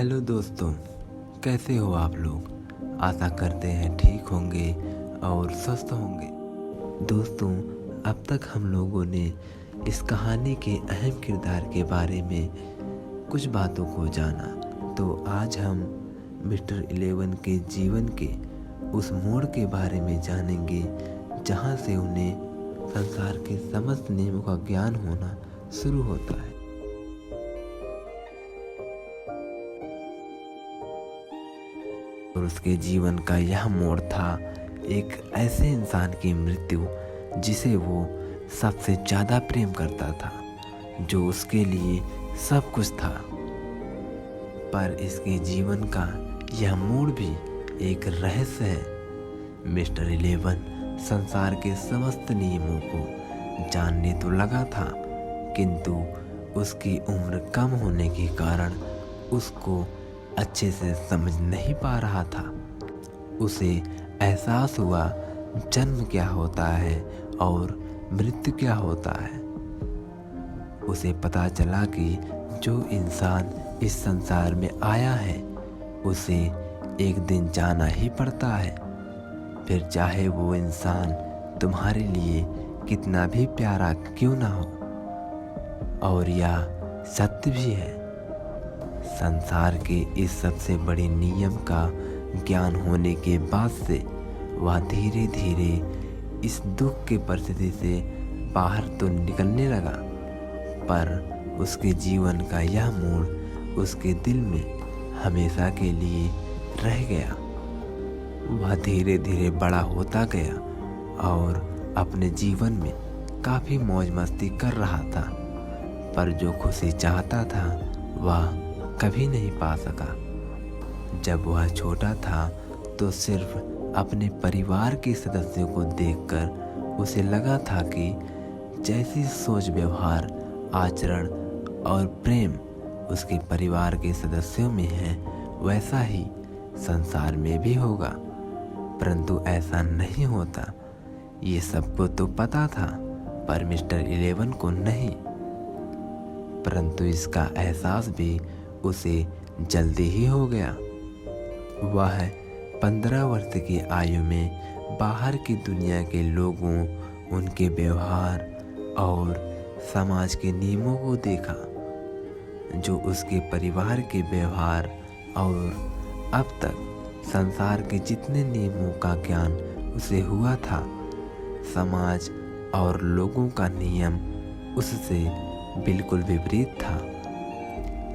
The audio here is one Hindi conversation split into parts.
हेलो दोस्तों, कैसे हो आप लोग। आशा करते हैं ठीक होंगे और स्वस्थ होंगे। दोस्तों, अब तक हम लोगों ने इस कहानी के अहम किरदार के बारे में कुछ बातों को जाना, तो आज हम मिस्टर 11 के जीवन के उस मोड़ के बारे में जानेंगे जहां से उन्हें संसार के समस्त नियमों का ज्ञान होना शुरू होता है। और उसके जीवन का यह मोड़ था एक ऐसे इंसान की मृत्यु जिसे वो सबसे ज़्यादा प्रेम करता था, जो उसके लिए सब कुछ था। पर इसके जीवन का यह मोड़ भी एक रहस्य है। मिस्टर 11 संसार के समस्त नियमों को जानने तो लगा था, किंतु उसकी उम्र कम होने के कारण उसको अच्छे से समझ नहीं पा रहा था। उसे एहसास हुआ जन्म क्या होता है और मृत्यु क्या होता है। उसे पता चला कि जो इंसान इस संसार में आया है उसे एक दिन जाना ही पड़ता है, फिर चाहे वो इंसान तुम्हारे लिए कितना भी प्यारा क्यों ना हो। और यह सत्य भी है। संसार के इस सबसे बड़े नियम का ज्ञान होने के बाद से वह धीरे धीरे इस दुख की परिस्थिति से बाहर तो निकलने लगा, पर उसके जीवन का यह मोड़ उसके दिल में हमेशा के लिए रह गया। वह धीरे धीरे बड़ा होता गया और अपने जीवन में काफ़ी मौज मस्ती कर रहा था, पर जो खुशी चाहता था वह कभी नहीं पा सका। जब वह छोटा था तो सिर्फ अपने परिवार के सदस्यों को देखकर उसे लगा था कि जैसी सोच, व्यवहार, आचरण और प्रेम उसके परिवार के सदस्यों में है, वैसा ही संसार में भी होगा। परंतु ऐसा नहीं होता। ये सबको तो पता था, पर मिस्टर 11 को नहीं। परंतु इसका एहसास भी उसे जल्दी ही हो गया। वह 15 वर्ष की आयु में बाहर की दुनिया के लोगों, उनके व्यवहार और समाज के नियमों को देखा, जो उसके परिवार के व्यवहार और अब तक संसार के जितने नियमों का ज्ञान उसे हुआ था, समाज और लोगों का नियम उससे बिल्कुल विपरीत था।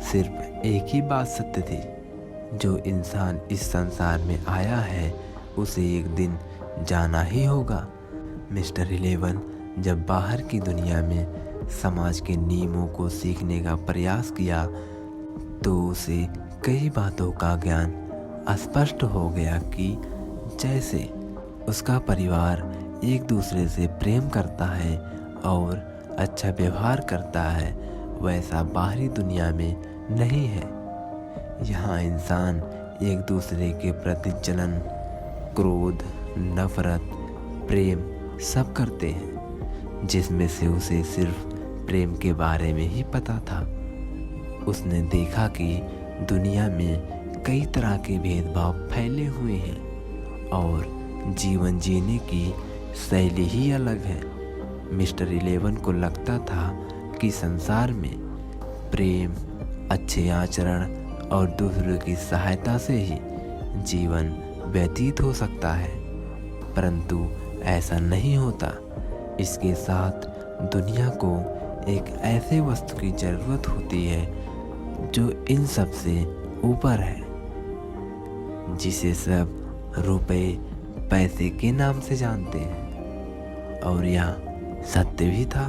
सिर्फ एक ही बात सत्य थी, जो इंसान इस संसार में आया है उसे एक दिन जाना ही होगा। मिस्टर 11 जब बाहर की दुनिया में समाज के नियमों को सीखने का प्रयास किया तो उसे कई बातों का ज्ञान स्पष्ट हो गया कि जैसे उसका परिवार एक दूसरे से प्रेम करता है और अच्छा व्यवहार करता है, वैसा बाहरी दुनिया में नहीं है। यहाँ इंसान एक दूसरे के प्रति जलन, क्रोध, नफरत, प्रेम सब करते हैं, जिसमें से उसे सिर्फ प्रेम के बारे में ही पता था। उसने देखा कि दुनिया में कई तरह के भेदभाव फैले हुए हैं और जीवन जीने की शैली ही अलग है। मिस्टर 11 को लगता था कि संसार में प्रेम, अच्छे आचरण और दूसरों की सहायता से ही जीवन व्यतीत हो सकता है, परंतु ऐसा नहीं होता। इसके साथ दुनिया को एक ऐसे वस्तु की ज़रूरत होती है जो इन सब से ऊपर है, जिसे सब रुपए, पैसे के नाम से जानते हैं। और यह सत्य भी था।